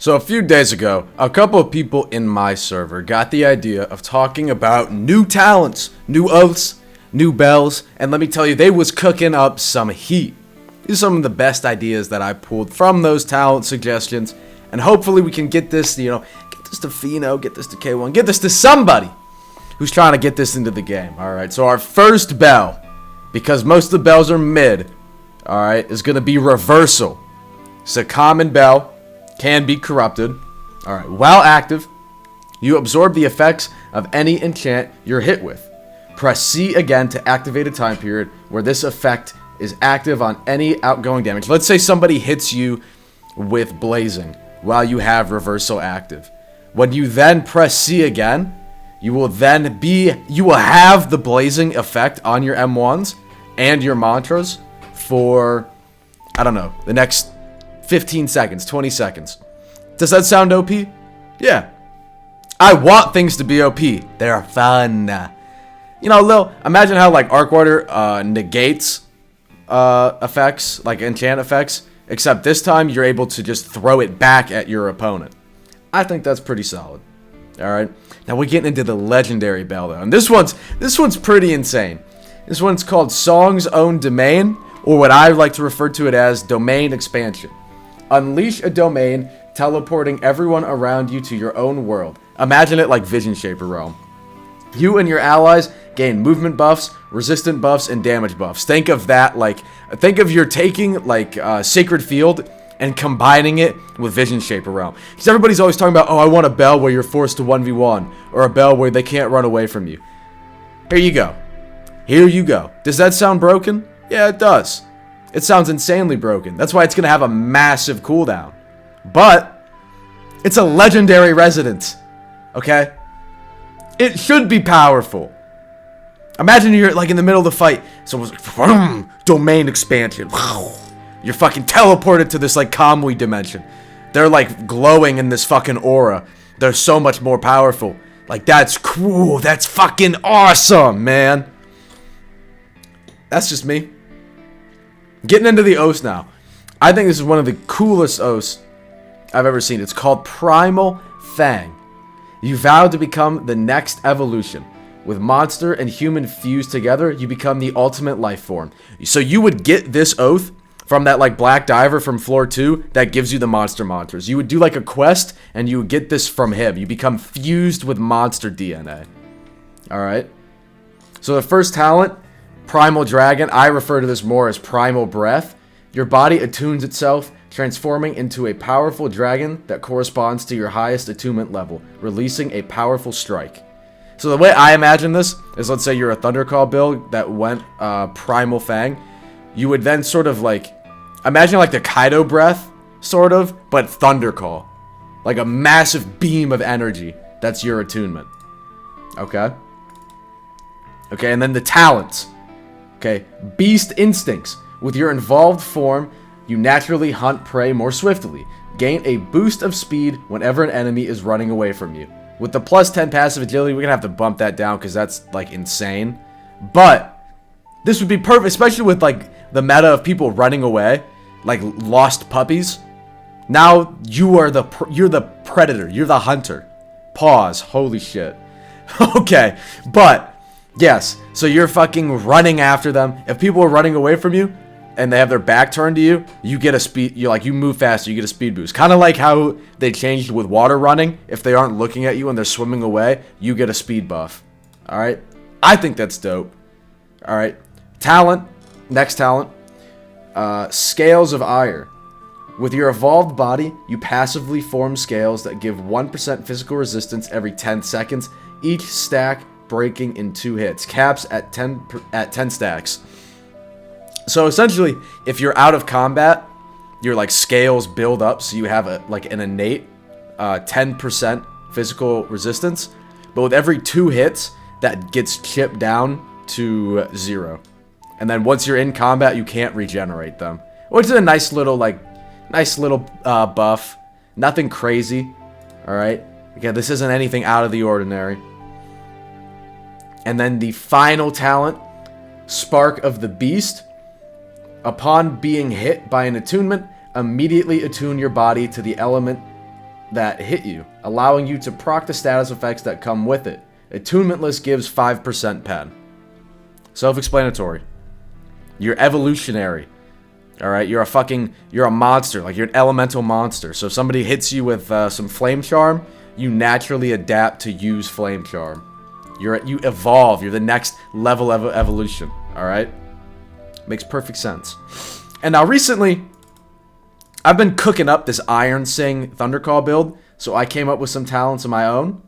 So a few days ago, a couple of people in my server got the idea of talking about new talents, new oaths, new bells, and let me tell you, they was cooking up some heat. These are some of the best ideas that I pulled from those talent suggestions, and hopefully we can get this, get this to Fino, get this to K1, get this to somebody who's trying to get this into the game, alright? So our first bell, because most of the bells are mid, alright, is going to be Reversal. It's a common bell. Can be corrupted. Alright, while active, you absorb the effects of any enchant you're hit with. Press C again to activate a time period where this effect is active on any outgoing damage. Let's say somebody hits you with Blazing while you have Reversal active. When you then press C again, you will have the Blazing effect on your M1s and your mantras for, I don't know, the next 15 seconds, 20 seconds. Does that sound OP? Yeah. I want things to be OP. They're fun. Imagine how like Arc Water negates effects, like enchant effects, except this time you're able to just throw it back at your opponent. I think that's pretty solid. Alright. Now we're getting into the legendary bell though. And this one's pretty insane. This one's called Song's Own Domain, or what I like to refer to it as Domain Expansion. Unleash a domain, teleporting everyone around you to your own world. Imagine it like Vision Shaper Realm. You and your allies gain movement buffs, resistant buffs, and damage buffs. Think of that think of you're taking Sacred Field and combining it with Vision Shaper Realm. Because everybody's always talking about, oh, I want a bell where you're forced to 1v1, or a bell where they can't run away from you. Here you go. Here you go. Does that sound broken? Yeah, it does. It sounds insanely broken. That's why it's going to have a massive cooldown. But it's a legendary residence. Okay? It should be powerful. Imagine you're like in the middle of the fight. Someone's like, domain expansion. You're fucking teleported to this like Kamui dimension. They're like glowing in this fucking aura. They're so much more powerful. Like, that's cool. That's fucking awesome, man. That's just me. Getting into the oaths now. I think this is one of the coolest oaths I've ever seen. It's called Primal Fang. You vow to become the next evolution. With monster and human fused together, you become the ultimate life form. So you would get this oath from that like black diver from floor 2 that gives you the monster mantras. You would do like a quest and you would get this from him. You become fused with monster DNA. Alright. So the first talent, Primal Dragon, I refer to this more as Primal Breath. Your body attunes itself, transforming into a powerful dragon that corresponds to your highest attunement level, releasing a powerful strike. So the way I imagine this is, let's say you're a Thundercall build that went Primal Fang. You would then sort of like, imagine like the Kaido Breath, sort of, but Thundercall. Like a massive beam of energy. That's your attunement. Okay? Okay, and then the talents. Okay, Beast Instincts. With your involved form, you naturally hunt prey more swiftly. Gain a boost of speed whenever an enemy is running away from you. With the plus 10 passive agility, we're going to have to bump that down because that's, like, insane. But this would be perfect, especially with, like, the meta of people running away. Like, lost puppies. Now, you're the predator. You're the hunter. Pause. Holy shit. Okay, but yes, so you're fucking running after them. If people are running away from you and they have their back turned to you, you get a speed, you move faster, you get a speed boost. Kind of like how they changed with water running. If they aren't looking at you and they're swimming away, you get a speed buff. Alright? I think that's dope. Alright. Talent. Next talent. Scales of Ire. With your evolved body, you passively form scales that give 1% physical resistance every 10 seconds. Each stack breaking in 2 hits. Caps at 10 stacks. So essentially, if you're out of combat, your like scales build up, so you have an innate 10% physical resistance. But with every 2 hits, that gets chipped down to 0. And then once you're in combat, you can't regenerate them, which is a nice little buff. Nothing crazy. All right. Again, this isn't anything out of the ordinary. And then the final talent, Spark of the Beast. Upon being hit by an attunement, immediately attune your body to the element that hit you, allowing you to proc the status effects that come with it. Attunement list gives 5% pen. Self-explanatory. You're evolutionary. Alright, you're a monster. Like, you're an elemental monster. So if somebody hits you with some Flame Charm, you naturally adapt to use Flame Charm. You evolve. You're the next level of evolution. Alright? Makes perfect sense. And now recently, I've been cooking up this Iron Sing Thundercall build, so I came up with some talents of my own.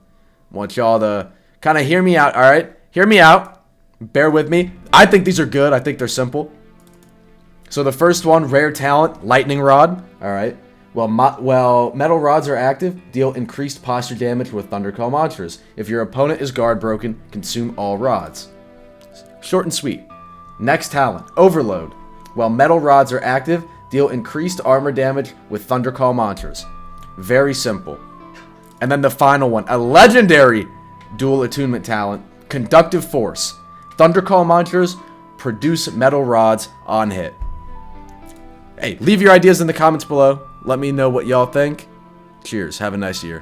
I want y'all to kind of hear me out, alright? Hear me out. Bear with me. I think these are good. I think they're simple. So the first one, rare talent, Lightning Rod. Alright. Well, metal rods are active, deal increased posture damage with Thundercall mantras. If your opponent is guard broken, consume all rods. Short and sweet. Next talent, Overload. While metal rods are active, deal increased armor damage with Thundercall mantras. Very simple. And then the final one, a legendary dual attunement talent, Conductive Force. Thundercall mantras produce metal rods on hit. Hey, leave your ideas in the comments below. Let me know what y'all think. Cheers. Have a nice year.